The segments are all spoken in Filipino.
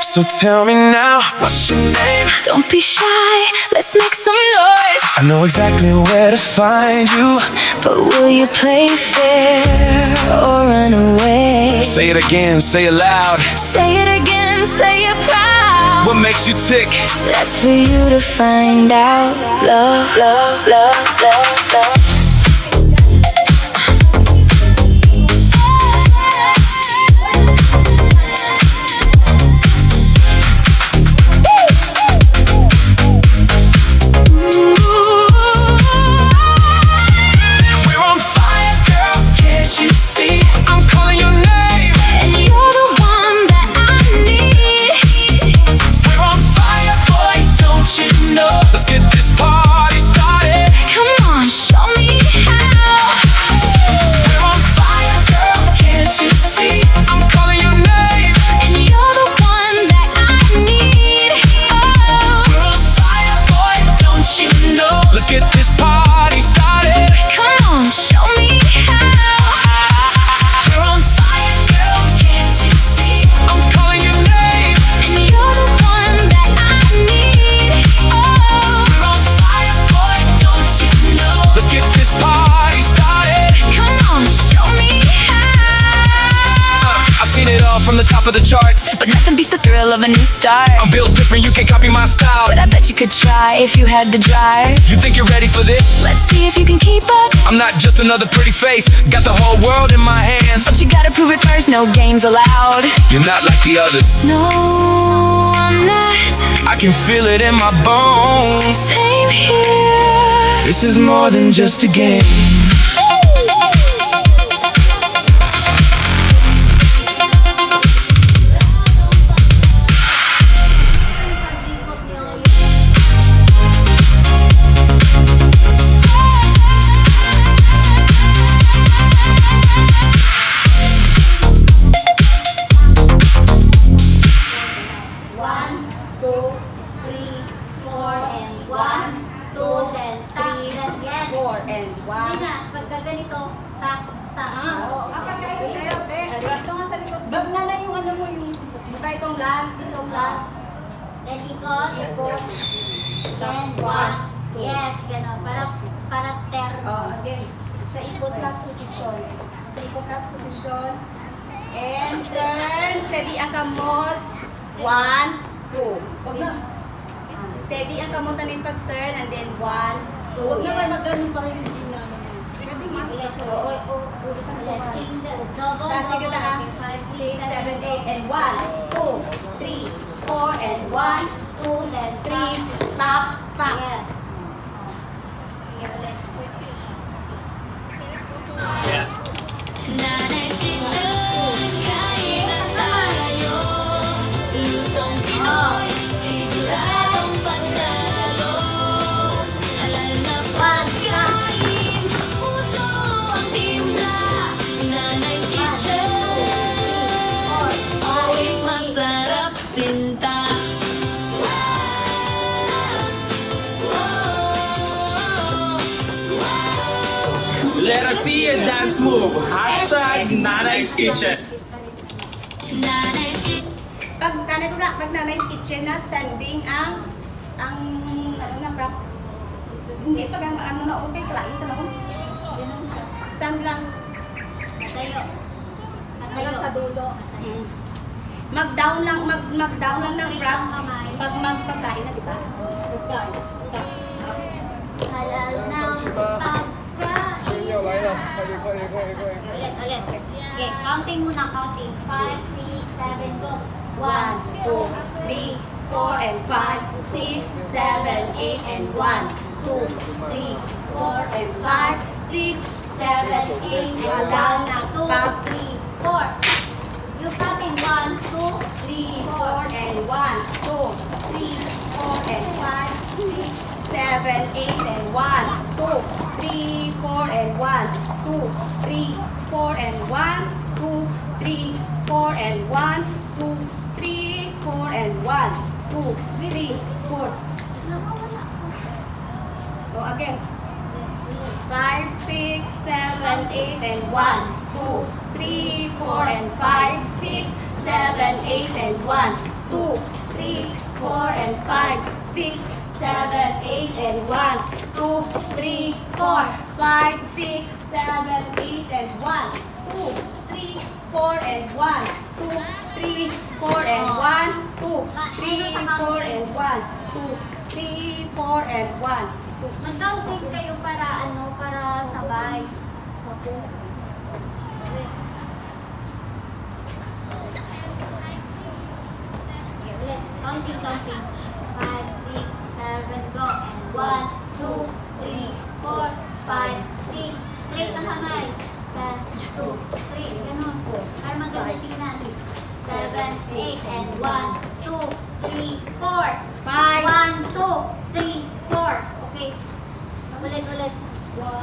So tell me now, what's your name? Don't be shy, let's make some noise. I know exactly where to find you. But will you play fair or run away? Say it again, say it loud. Say it again, say it proud. What makes you tick? That's for you to find out. Love, love, love, love, love. Let's get this party started. Come on, show me how. We're on fire, girl, can't you see? I'm calling your name, And you're the one that I need. Oh, we're on fire, boy, don't you know? Let's get this party started. come on, show me how. I've seen it all from the top of the charts, But nothing beats the thrill of a new start. I'm built different, you can't copy my style. But I bet you could try if you had the drive. You think you're ready for this? Let's see if you can keep up. I'm not just another pretty face, got the whole world in my hands. But you gotta prove it first, no games allowed. You're not like the others, No, I'm not. I can feel it in my bones. Same here. This is more than just a game. Pagka ganito, tak, tak. Ito nga sa likod. Bag na lang yung ano mo yung diba itong last, itong last. Then ikot. Ikot. Then one. Yes, gano'n. Para turn. Again. Sa ikot last position. Sa ikot last position. And turn. Steady ang kamot. 1, 2. Wag na. Steady ang kamot na yung pag-turn. And then 1, 2. Huwag na kayo mag-ganun para hindi na. Kasi kita ha, 5, 6, 7, 8, and 1, 2, 3, 4, and 1, 2, then 3, pop, pop. Nanay's Kitchen, kain na tayo. Lutong Pinoy, siguradong panalo. Halal na pagkain, puso ang timpla. Nanay's Kitchen, always masarap sinta. Let us see your dance move. Hashtag Nanay's Kitchen. Nanay's Kitchen. Pag Nanay's Kitchen na, standing ang ano na, props. Hindi pag ang ano na, okay, klain ito na. Stand lang. Tayo. Hanggang sa dulo. Mag-down lang, mag-down lang ng props pag magpagkain na, di ba? Halal na pagkain. Ulit. Okay, counting muna, counting. 5, 6, 7, go. 1, 2, 3, 4, and 5, 6, 7, 8, and 1, 2, 3, 4, and 5, 6, 7, 8, and down na 2, 3, 4. You counting 1, 2, 3, 4, and 1, 2, 3, 4, and 5, 6, 7, 8, and 1, 2, 3, 4, and 1, 2, 3, 4, and 1, 2, 3, 4, and 1, 2, 3, 4, and 1, 2, 3, 4. So again. 5, 6, 7, 8, and 1, 2, 3, 4, and 5, 6, 7, 8, and 1, 2, 3, 4, and 5, 6, 7, 8, and 1, 2, 3, 4, 5, 6, 7, 8, and 1, 2, 3, 4, and 1, 2, 3, 4, and 1, 2, 3, 4, and 1, 2, 3, 4, and 1, 2. Mag-counting kayo para sabay. Okay. Ulit. Counting. 5, 6, 7, go. And 1, 2, 3, 4, 5, 6. Straight ang kamay. 1, 2, 3. Ganun. Para maganda tingnan. 6, 7, 8, and 1, 2, 3, 4. 1, 2, 3, 4. Okay. Ulit.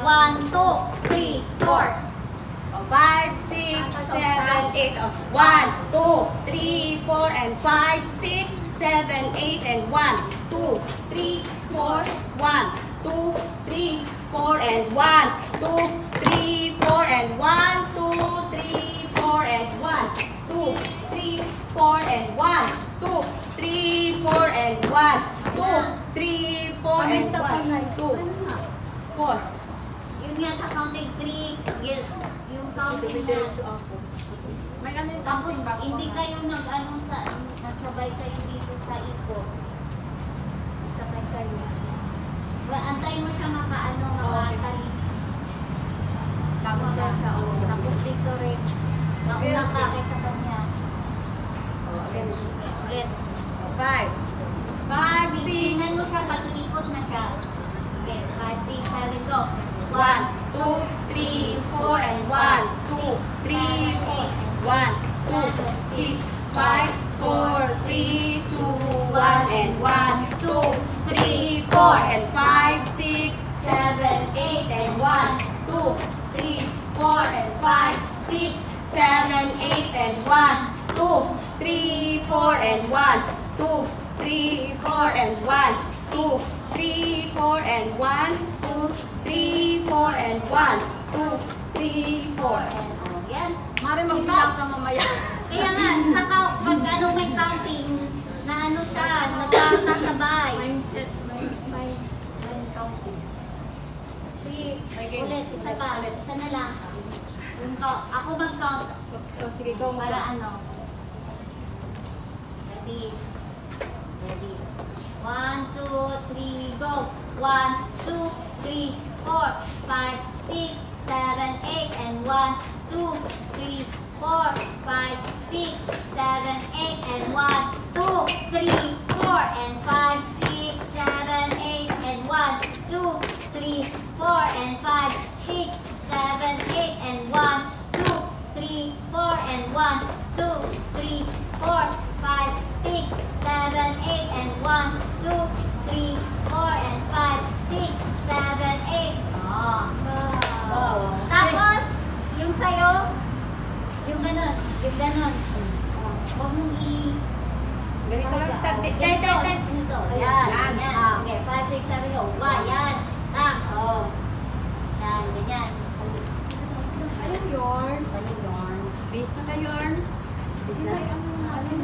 1, 2, 3, 4. 5, 6, 7, 8, 1, 2, 3, 4, and 5, 6, 7, 8, and 1, 2, 3, 4, 1, 2, 3, 4, and 1, 2, 3, 4, and 1, 2, 3, 4, and 1, 2, 3, 4, and 1, 2, 3, 4, and 1, 2, 3, 4, and 1, 2, 4. Yun nga sa counting 3, yung counting na. May ano yung Tapos hindi kayo nagsabay kayo dito sa ikot. Sabay kayo. Antayin mo siya makatali. Tapos siya sa Tapos dito rin. Mauna ka sa kanya. Ulit. 5, 5, 6, Tingnan mo siya pag ikot na siya. Okay, 5, 6, 7, go. 1, 2, 3, 4, and 1, 2, 3, 4, 1, 2, 6, 5, 4, 3, 2, 1, and 1, 2, 3, 4, and 5, 6, 7, 8, and 1, 2, 3, 4, and 5, 6, 7, 8, and 1, 2, 3, 4, and 1, 2, 3, 4, and 1, 2, 3, 4, and 1, 2, 3, 4, and 1, 2, 3, 4. Yan. Mari magbilang ka mamaya. Kaya nga, pag may counting, na siya, nagkakasabay. Mindset, may counting. Sige, ulit, isa pa, isa na lang. Ako mag-count. Sige, go mo. Para Ready. 1, 2, 3, go. 1, 2, 3, 4, 5, 6, 7, 8, and 1, 2, 3, 4, 5, 6, 7, 8, and 1, 2, 3, 4, and 5, 6, 7, 8, and 1, 2, 3, 4, and 5, 6, 7, 8, and 1, 2, 3, 4, and 1, 2, 3, 4, 5, 6, 7, 8, and 1, 2, 3, 4, and 5, 6, 7, 8. Tapos, yung sa'yo, yung ganon. Huwag mong Ganito lang. Ganito. Yan. Okay, 5, 6, 7, go. 1, yan. Yan, ganyan. Ayun, yarn. Base na ka, yarn.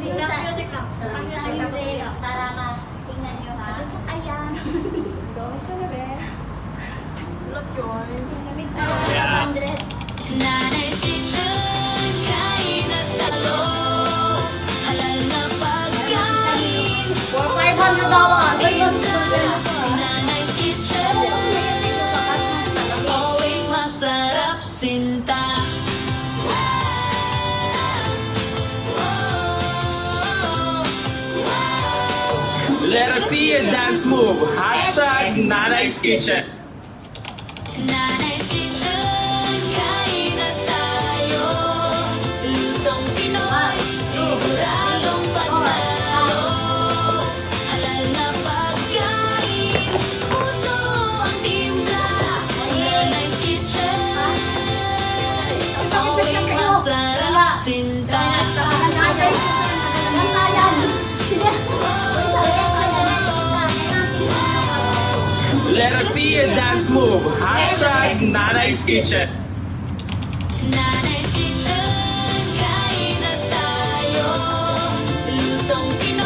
Isang music lang. Isang music para tingnan nyo ha. Ayan. Gamit ka na, be. Look, yarn. Gamit na. 100. Nanay's Kitchen, kain at talo. Halal na pagkain. For 500 dollars. Ayun na. Nanay's Kitchen, always masarap sinta. Let us see your dance move. Hashtag Nanay's Kitchen. Nanay's Kitchen, kain na tayo. Lutong Pinoy, siguradong panalo. Halal na pagkain, puso ang timpla. Nanay's Kitchen, always masarap sinta. Let us see your dance move. Hashtag Nanay's Kitchen. Nanay's Kitchen, kain na tayo. Lutong Pinoy.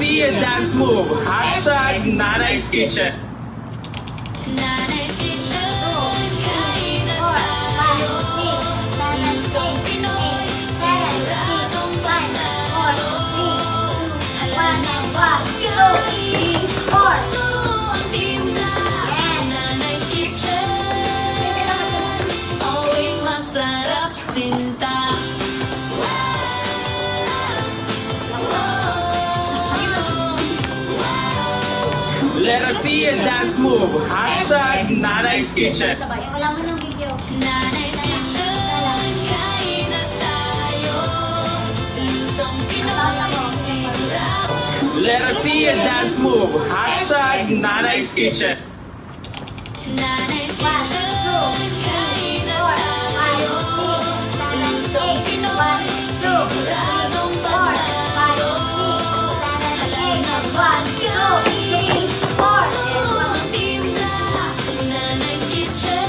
see your dance move. Hashtag Nanay's Kitchen. Nanay's Kitchen. 2, 3, Kain na 4, 5, tayo. 6, 7, 8, 8, 7, 6, 5, 4, 3, 2, 1, and 1, 2, 3, 4. So, ang timpla. Nanay's Kitchen. Always masarap sinta. Let us see your dance move. Hashtag Nanay's Kitchen. Sabay, wala mo ng video. Nanay's Kitchen. Kain na tayo. Lutong Pinoy. Sigurado. Let us see your dance move. Hashtag Nanay's Kitchen. Nanay's 1, 2, 3, 4, 5, 6, 7, 8, 1, 2, 3, 4, 5, 6, 7, 8, and 1, 2, 3, 4, and 1. Nanay's Kitchen.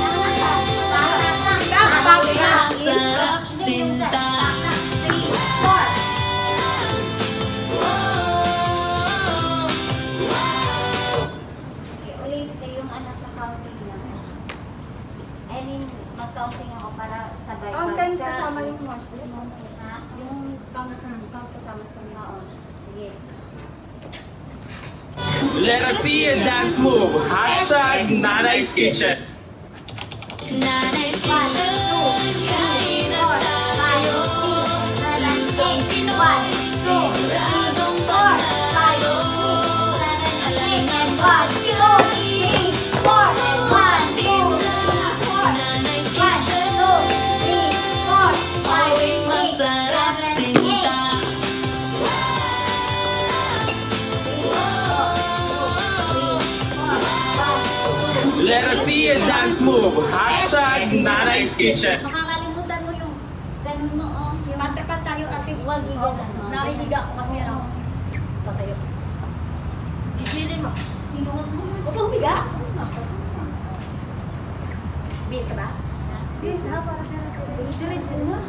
Masarap sinta. 3, 4. Ulit yung anak sa counting na. I mean, mag-counting ako para sabay. Counting kasama yung horse. Ha? Yung count kasama sa Oo. Sige. Let us see your dance move. Hashtag Nanay's Kitchen. Nanay's 1, 2, 3, 4, 5, 6, 7, 8, 1, 2, 3, 4, 5, 6, 7, 8, and 1, 2, 3, 4, and 1, 2, 3, 4, 1, 2, 3, 4, 5, 6, 7, 8, 1, 2, 3, 4, 5, 6, 7, 8, Let us see your dance move. Hashtag Nanay's Kitchen. Makakalimutan mo yung ganun mo, oh. Yung Patapat tayo ate. wag ganun. Nakihiga ko kasi ano. Patayo. Gigilin mo. Sinuot mo. Huwag kang humiga. Bisa ba? Bisa. Diretso na.